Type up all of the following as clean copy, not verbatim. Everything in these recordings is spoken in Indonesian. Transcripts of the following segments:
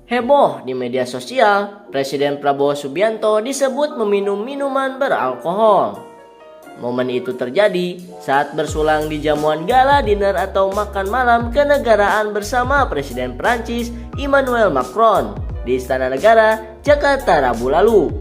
Heboh di media sosial, Presiden Prabowo Subianto disebut meminum minuman beralkohol. Momen itu terjadi saat bersulang di jamuan gala dinner atau makan malam kenegaraan bersama Presiden Prancis Emmanuel Macron di Istana Negara, Jakarta Rabu lalu.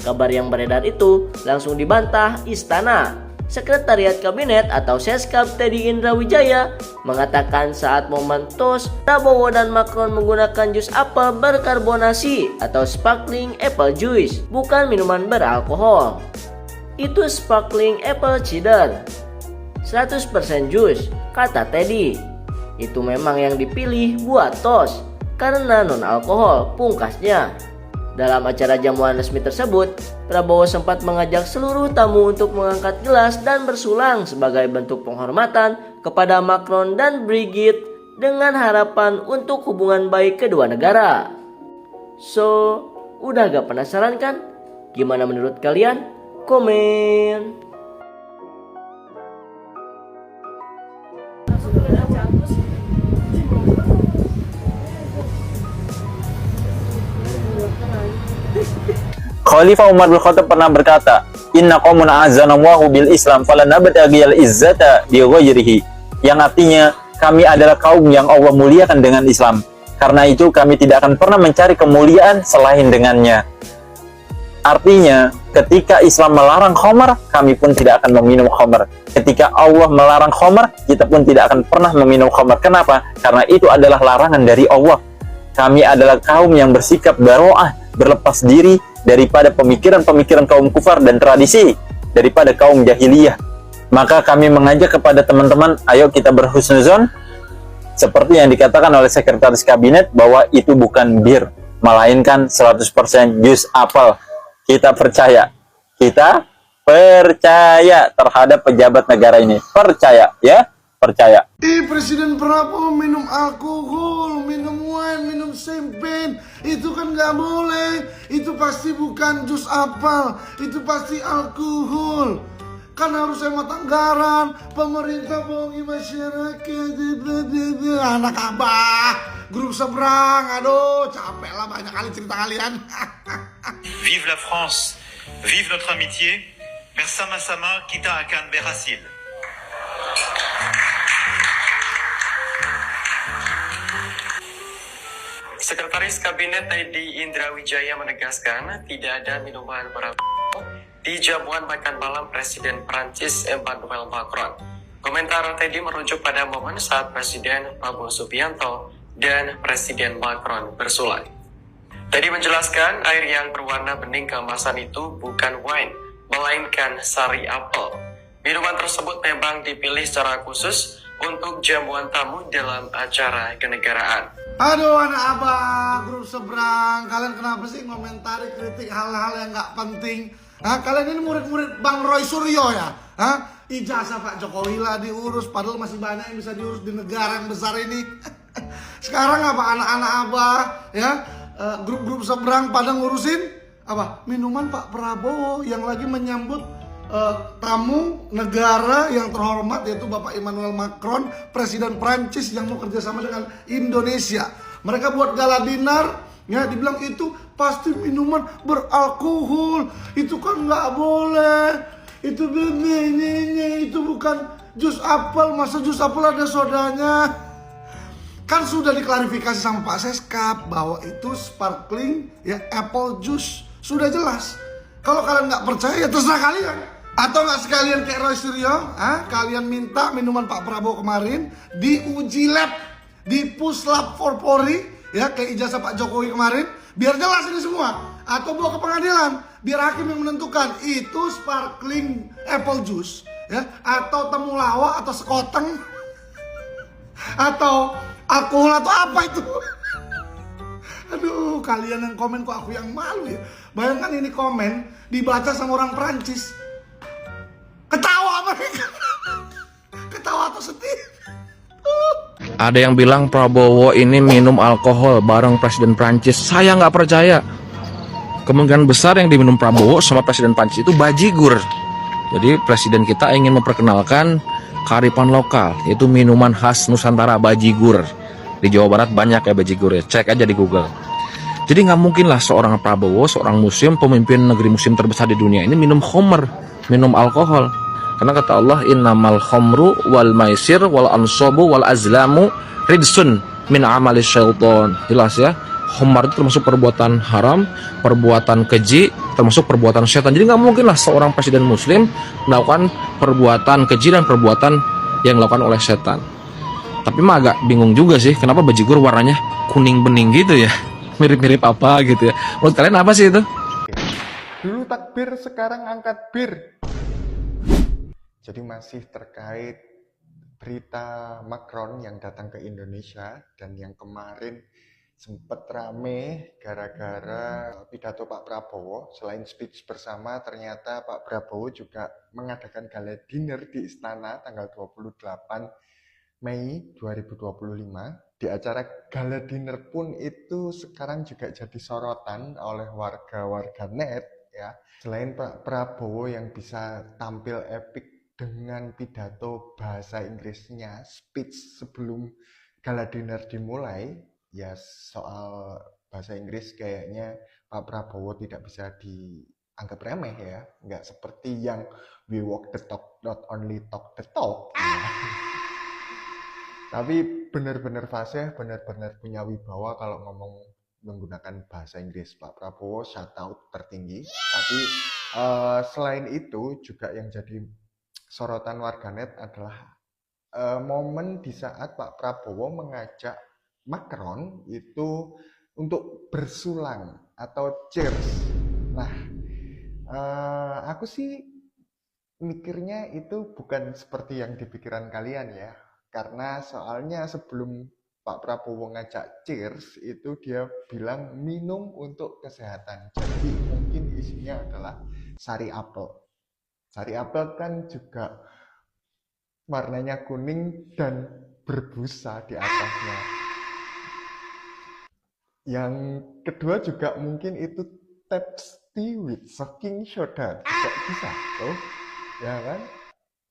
Kabar yang beredar itu langsung dibantah Istana. Sekretariat Kabinet atau Seskap Teddy Indra Wijaya mengatakan saat momen toast, Prabowo dan Macron menggunakan jus apel berkarbonasi atau sparkling apple juice, bukan minuman beralkohol. Itu sparkling apple cider, 100% jus, kata Teddy. Itu memang yang dipilih buat toast karena non-alkohol, pungkasnya. Dalam acara jamuan resmi tersebut, Prabowo sempat mengajak seluruh tamu untuk mengangkat gelas dan bersulang sebagai bentuk penghormatan kepada Macron dan Brigitte dengan harapan untuk hubungan baik kedua negara. So, udah gak penasaran kan? Gimana menurut kalian? Komen! Khalifah Umar bin Khattab pernah berkata, "Inna qaumun a'azzanallahu bil Islam falanabtagiyal izzata bi ghairihi." Yang artinya, kami adalah kaum yang Allah muliakan dengan Islam. Karena itu kami tidak akan pernah mencari kemuliaan selain dengannya. Artinya, ketika Islam melarang khamar, kami pun tidak akan meminum khamar. Ketika Allah melarang khamar, kita pun tidak akan pernah meminum khamar. Kenapa? Karena itu adalah larangan dari Allah. Kami adalah kaum yang bersikap baro'ah, berlepas diri daripada pemikiran-pemikiran kaum kufar dan tradisi daripada kaum jahiliyah. Maka kami mengajak kepada teman-teman, ayo kita berhusnuzon seperti yang dikatakan oleh Sekretaris Kabinet bahwa itu bukan bir, melainkan 100% jus apel. Kita percaya terhadap pejabat negara ini. Percaya, ya? Percaya. Presiden Prabowo minum alkohol, minum wine, minum champagne. Itu kan nggak boleh. Itu pasti bukan jus apel. Itu pasti alkohol. Kan harus hemat anggaran. Pemerintah bohongi masyarakat. Anak abah, grup seberang. Aduh, capek lah banyak kali cerita kalian. Vive la France, vive notre amitié. Bersama-sama kita akan berhasil. Sekretaris Kabinet Teddy Indra Wijaya menegaskan tidak ada minuman beralkohol di jamuan makan malam Presiden Prancis Emmanuel Macron. Komentar Teddy merujuk pada momen saat Presiden Prabowo Subianto dan Presiden Macron bersulang. Teddy menjelaskan air yang berwarna bening keemasan itu bukan wine, melainkan sari apel. Minuman tersebut memang dipilih secara khusus untuk jamuan tamu dalam acara kenegaraan. Aduh anak abah, grup seberang. Kalian kenapa sih ngomentari kritik hal-hal yang gak penting? Kalian ini murid-murid Bang Roy Suryo ya? Ijazah Pak Jokowi lah diurus, padahal masih banyak yang bisa diurus di negara yang besar ini. Sekarang apa anak-anak abah ya? Grup-grup seberang pada ngurusin apa? Minuman Pak Prabowo yang lagi menyambut tamu negara yang terhormat, yaitu Bapak Emmanuel Macron, Presiden Prancis yang mau kerjasama dengan Indonesia. Mereka buat gala dinner, ya dibilang itu pasti minuman beralkohol. Itu kan nggak boleh. Itu itu bukan jus apel. Masa jus apel ada sodanya? Kan sudah diklarifikasi sama Pak Seskap bahwa itu sparkling ya apple juice. Sudah jelas. Kalau kalian nggak percaya ya terserah kalian. Atau nggak sekalian kayak Roy Suryo, kalian minta minuman Pak Prabowo kemarin diuji lab, di puslap for Polri, ya kayak ijazah Pak Jokowi kemarin, biar jelas ini semua. Atau bawa ke pengadilan, biar hakim yang menentukan itu sparkling apple juice, ya atau temulawak atau sekoteng, atau alkohol atau apa itu. Aduh, kalian yang komen kok aku yang malu ya. Bayangkan ini komen dibaca sama orang Prancis. Ketawa mereka. Ketawa atau sedih. Ada yang bilang Prabowo ini minum alkohol bareng Presiden Prancis. Saya nggak percaya. Kemungkinan besar yang diminum Prabowo sama Presiden Prancis itu bajigur. Jadi Presiden kita ingin memperkenalkan kearifan lokal, yaitu minuman khas Nusantara, bajigur. Di Jawa Barat banyak ya bajigur ya. Cek aja di Google. Jadi nggak mungkin lah seorang Prabowo, seorang muslim, pemimpin negeri muslim terbesar di dunia ini minum khamr, minum alkohol. Karena kata Allah, innamal khamru wal maisir wal ansobu wal azlamu ridsun min amali syaiton. Jelas ya, khamr itu termasuk perbuatan haram, perbuatan keji, termasuk perbuatan setan. Jadi nggak mungkin lah seorang presiden muslim melakukan perbuatan keji dan perbuatan yang dilakukan oleh setan. Tapi mah agak bingung juga sih, kenapa bajigur warnanya kuning bening gitu ya, mirip-mirip apa gitu ya. Menurut kalian apa sih itu? Dulu takbir, sekarang angkat bir. Jadi masih terkait berita Macron yang datang ke Indonesia dan yang kemarin sempat rame gara-gara pidato Pak Prabowo. Selain speech bersama, ternyata Pak Prabowo juga mengadakan gala dinner di Istana tanggal 28 Mei 2025. Di acara gala dinner pun itu sekarang juga jadi sorotan oleh warga-warga net ya. Selain Pak Prabowo yang bisa tampil epic dengan pidato bahasa Inggrisnya, speech sebelum gala dinner dimulai, ya soal bahasa Inggris kayaknya Pak Prabowo tidak bisa dianggap remeh ya. Nggak seperti yang we walk the talk, not only talk the talk. Tapi benar-benar fasih, benar-benar punya wibawa kalau ngomong menggunakan bahasa Inggris. Pak Prabowo shout out tertinggi. Tapi selain itu juga yang jadi sorotan warganet adalah momen di saat Pak Prabowo mengajak Macron itu untuk bersulang atau cheers. Nah, aku sih mikirnya itu bukan seperti yang di pikiran kalian ya. Karena soalnya sebelum Pak Prabowo ngajak cheers itu dia bilang minum untuk kesehatan. Jadi mungkin isinya adalah sari apel. Sari apel kan juga warnanya kuning dan berbusa di atasnya. Yang kedua juga mungkin itu Pepsi with baking soda juga bisa, tuh, ya kan?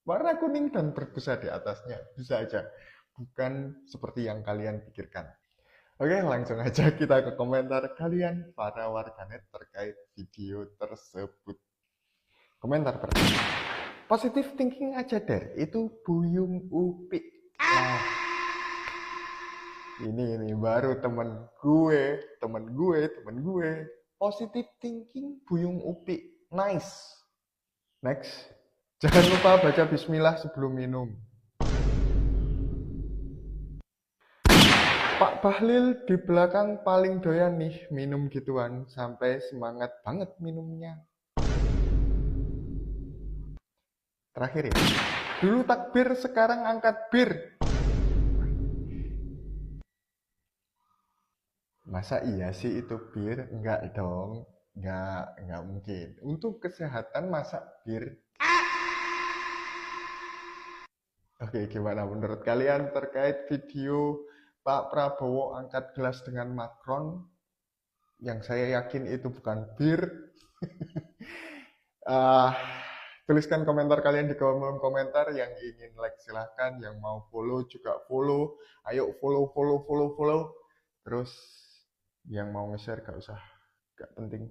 Warna kuning dan berbusa di atasnya bisa aja, bukan seperti yang kalian pikirkan. Oke, langsung aja kita ke komentar kalian para warganet terkait video tersebut. Komentar pertama, positive thinking aja der, itu Buyung Upi. Nah, ini baru temen gue. Positive thinking Buyung Upi, nice. Next, jangan lupa baca bismillah sebelum minum. Pak Bahlil di belakang paling doyan nih minum gituan, sampai semangat banget minumnya. Terakhir ya, dulu takbir sekarang angkat bir. Masa iya sih itu bir? Enggak dong, enggak mungkin. Untuk kesehatan masa bir? Oke, gimana menurut kalian terkait video Pak Prabowo angkat gelas dengan Macron? Yang saya yakin itu bukan bir. Tuliskan komentar kalian di kolom komentar. Yang ingin like silahkan, yang mau follow juga follow. Ayo follow. Terus yang mau nge-share gak usah, gak penting.